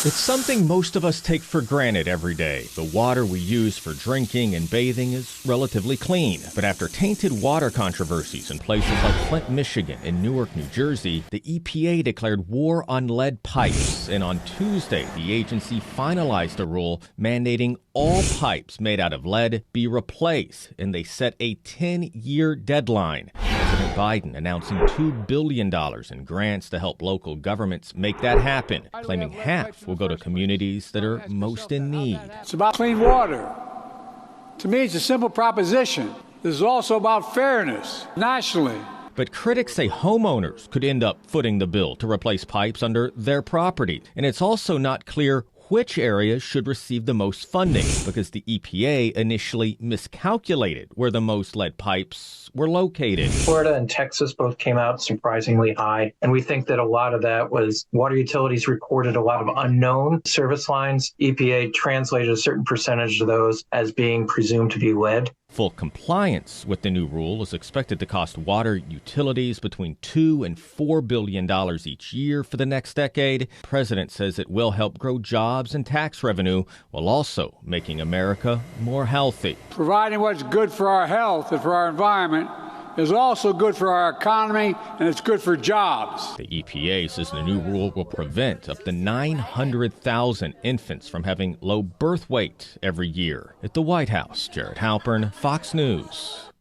It's something most of us take for granted every day. The water we use for drinking and bathing is relatively clean. But after tainted water controversies in places like Flint, Michigan, and Newark, New Jersey, the EPA declared war on lead pipes. And on Tuesday, the agency finalized a rule mandating all pipes made out of lead be replaced. And they set a 10-year deadline. President Biden announcing $2 billion in grants to help local governments make that happen, claiming half will go to communities that are most in need. It's about clean water. To me, it's a simple proposition. This is also about fairness nationally. But critics say homeowners could end up footing the bill to replace pipes under their property. And it's also not clear which areas should receive the most funding, because the EPA initially miscalculated where the most lead pipes were located. Florida and Texas both came out surprisingly high, and we think that a lot of that was water utilities reported a lot of unknown service lines. EPA translated a certain percentage of those as being presumed to be lead. Full compliance with the new rule is expected to cost water utilities between $2 and $4 billion each year for the next decade. The president says it will help grow jobs and tax revenue while also making America more healthy. Providing what's good for our health and for our environment is also good for our economy, and it's good for jobs. The EPA says the new rule will prevent up to 900,000 infants from having low birth weight every year. At the White House, Jared Halpern, Fox News.